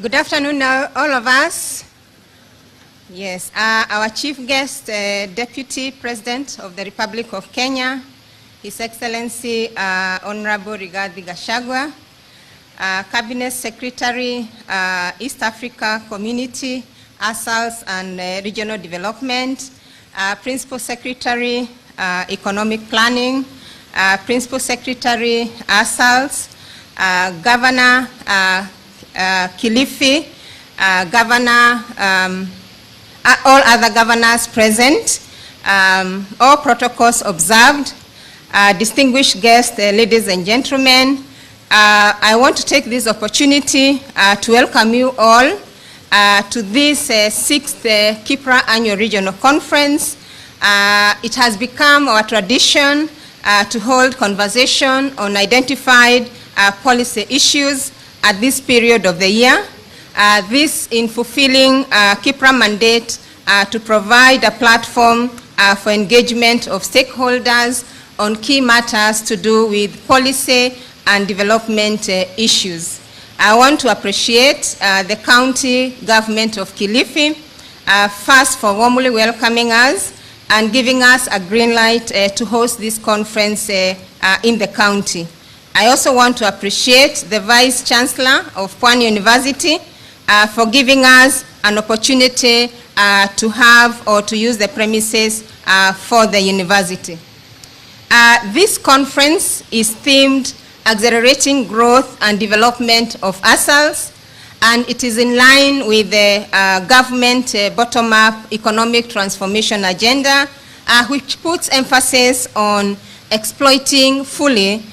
Good afternoon, all of us. Yes, our chief guest, Deputy President of the Republic of Kenya, His Excellency Honorable Rigathi Gachagua, Cabinet Secretary, East Africa Community, ASALS and Regional Development, Principal Secretary, Economic Planning, Principal Secretary, ASALS, Governor Kilifi, Governor, all other governors present, all protocols observed, distinguished guests, ladies and gentlemen. I want to take this opportunity to welcome you all to this 6th Kipra Annual Regional Conference. It has become our tradition to hold conversation on identified policy issues at this period of the year. This in fulfilling Kipra mandate to provide a platform for engagement of stakeholders on key matters to do with policy and development issues. I want to appreciate the county government of Kilifi first for warmly welcoming us and giving us a green light to host this conference in the county. I also want to appreciate the Vice Chancellor of Pwani University for giving us an opportunity to have or to use the premises for the university. This conference is themed Accelerating Growth and Development of ASALS, and it is in line with the government bottom-up economic transformation agenda, which puts emphasis on exploiting fully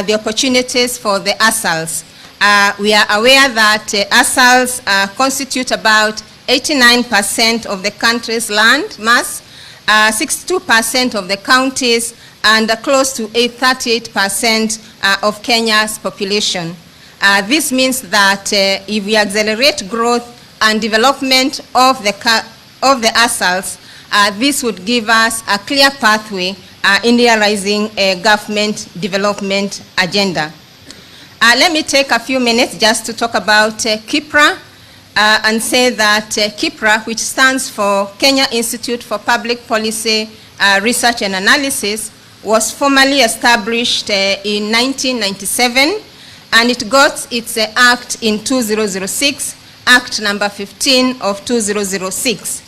the opportunities for the ASALS. We are aware that ASALS constitute about 89% of the country's land mass, 62% of the counties, and close to 38% of Kenya's population. This means that if we accelerate growth and development of the ASALS, this would give us a clear pathway in realizing a government development agenda. Let me take a few minutes just to talk about Kipra and say that Kipra, which stands for Kenya Institute for Public Policy Research and Analysis, was formally established in 1997, and it got its act in 2006, Act number 15 of 2006.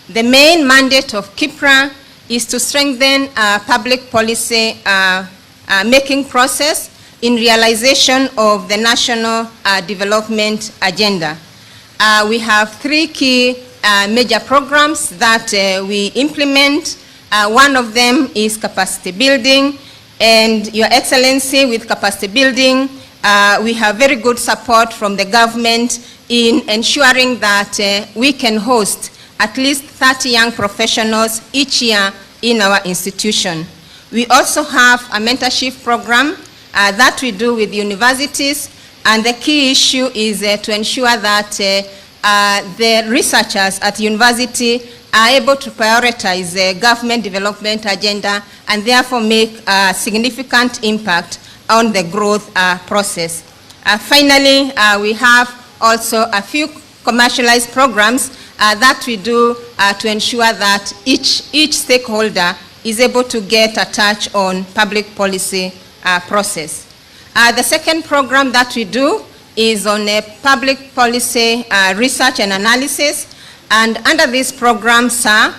The main mandate of Kipra is to strengthen public policy making process in realization of the national development agenda. We have 3 key major programs that we implement. One of them is capacity building, and Your Excellency, with capacity building, we have very good support from the government in ensuring that we can host at least 30 young professionals each year in our institution. We also have a mentorship program that we do with universities, and the key issue is to ensure that the researchers at university are able to prioritize the government development agenda and therefore make a significant impact on the growth process. Finally, we have also a few commercialized programs that we do to ensure that each stakeholder is able to get a touch on public policy process. The second program that we do is on public policy research and analysis. And under this program, sir,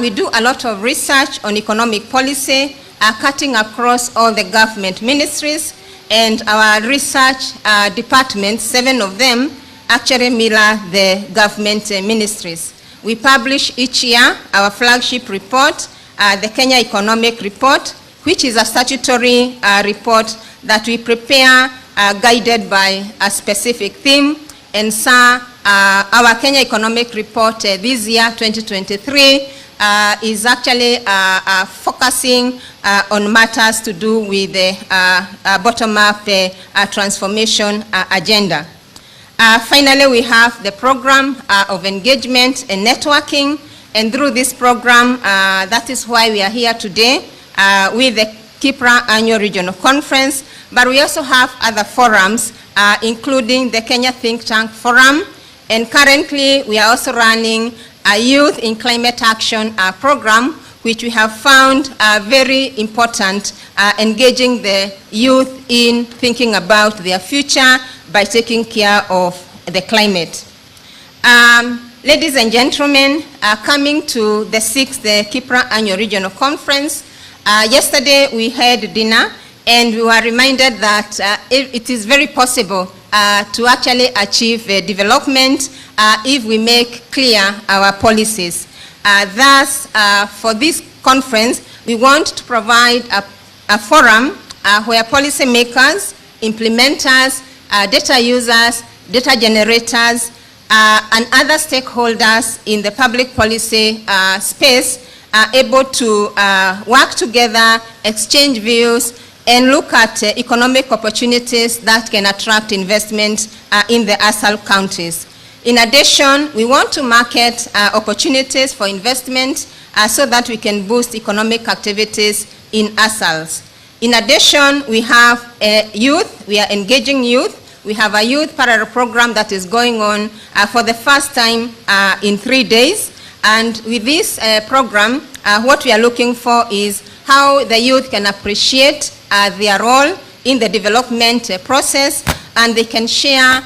we do a lot of research on economic policy, cutting across all the government ministries, and our research departments, 7 of them, actually mirror the government ministries. We publish each year our flagship report, the Kenya Economic Report, which is a statutory report that we prepare guided by a specific theme. And sir, our Kenya Economic Report this year, 2023, is actually focusing on matters to do with the bottom-up transformation agenda. Finally, we have the program of engagement and networking, and through this program, that is why we are here today with the Kipra Annual Regional Conference, but we also have other forums, including the Kenya Think Tank Forum, And currently, we are also running a Youth in Climate Action program, which we have found very important, engaging the youth in thinking about their future by taking care of the climate. Ladies and gentlemen, coming to the 6th Kipra Annual Regional Conference, yesterday we had dinner, and we were reminded that it is very possible to actually achieve development if we make clear our policies. Thus, for this conference, we want to provide a forum where policymakers, implementers, data users, data generators, and other stakeholders in the public policy space are able to work together, exchange views, and look at economic opportunities that can attract investment in the ASAL counties. In addition, we want to market opportunities for investment so that we can boost economic activities in ASALs. In addition, we have youth. We are engaging youth. We have a youth parallel program that is going on for the first time in 3 days. And with this program, what we are looking for is how the youth can appreciate their role in the development process, and they can share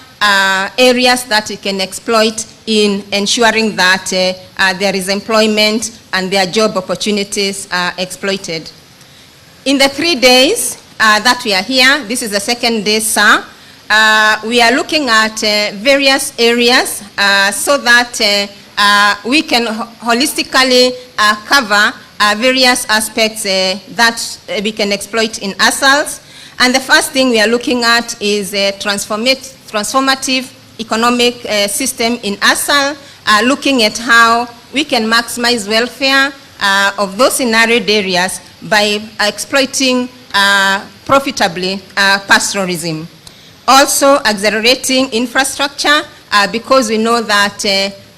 areas that we can exploit in ensuring that there is employment and their job opportunities are exploited. In the 3 days that we are here, this is the second day, sir, we are looking at various areas so that we can holistically cover various aspects that we can exploit in ASALs. And the first thing we are looking at is a transformative economic system in ASAL, looking at how we can maximize welfare of those in arid areas by exploiting profitably pastoralism. Also accelerating infrastructure, because we know that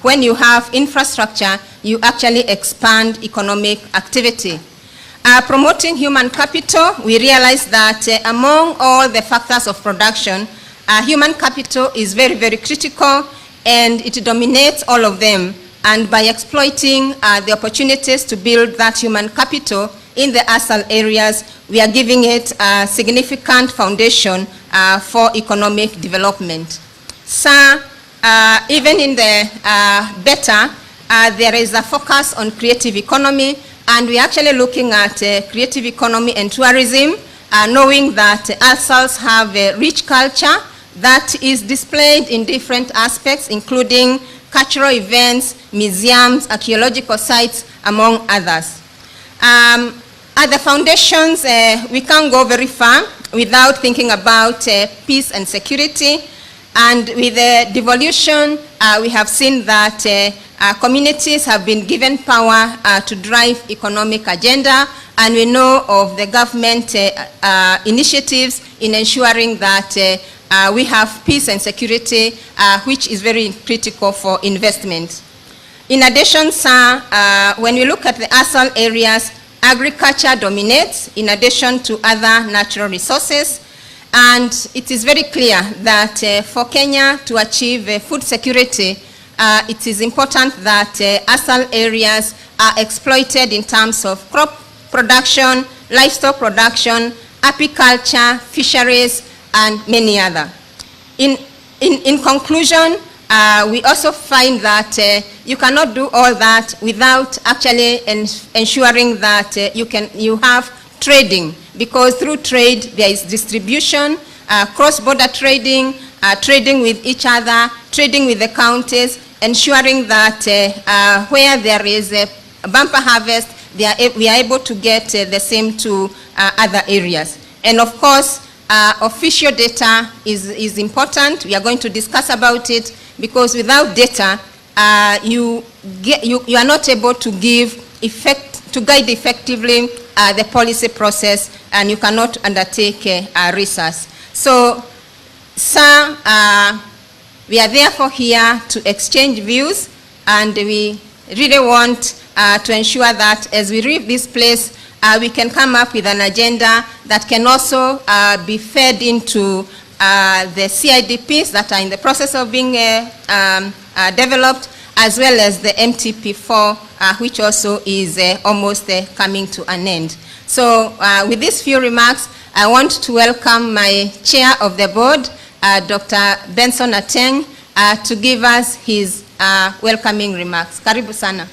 when you have infrastructure, you actually expand economic activity. Promoting human capital, we realize that among all the factors of production, human capital is very, very critical, and it dominates all of them. And by exploiting the opportunities to build that human capital in the ASAL areas, we are giving it a significant foundation for economic development. So, even in the better, there is a focus on creative economy, and we're actually looking at creative economy and tourism, knowing that ASALs have a rich culture that is displayed in different aspects, including cultural events, museums, archaeological sites, among others. At the foundations, we can't go very far without thinking about peace and security. And with the devolution, we have seen that communities have been given power to drive economic agenda, and we know of the government initiatives in ensuring that we have peace and security, which is very critical for investment. In addition, sir, when we look at the ASAL areas, agriculture dominates in addition to other natural resources. And it is very clear that for Kenya to achieve food security, it is important that ASAL areas are exploited in terms of crop production, livestock production, apiculture, fisheries, and many other. In conclusion, we also find that you cannot do all that without actually ensuring that you have trading, because through trade there is distribution, cross-border trading, trading with each other, trading with the counties, ensuring that where there is a bumper harvest, we are able to get the same to other areas. And of course, official data is important. We are going to discuss about it, because without data, you are not able to guide effectively the policy process, and you cannot undertake research. So, sir, we are therefore here to exchange views, and we really want to ensure that as we leave this place, we can come up with an agenda that can also be fed into the CIDPs that are in the process of being developed, as well as the MTP4, which also is almost coming to an end. So with these few remarks, I want to welcome my chair of the board, Dr. Benson Ateng, to give us his welcoming remarks. Karibu sana.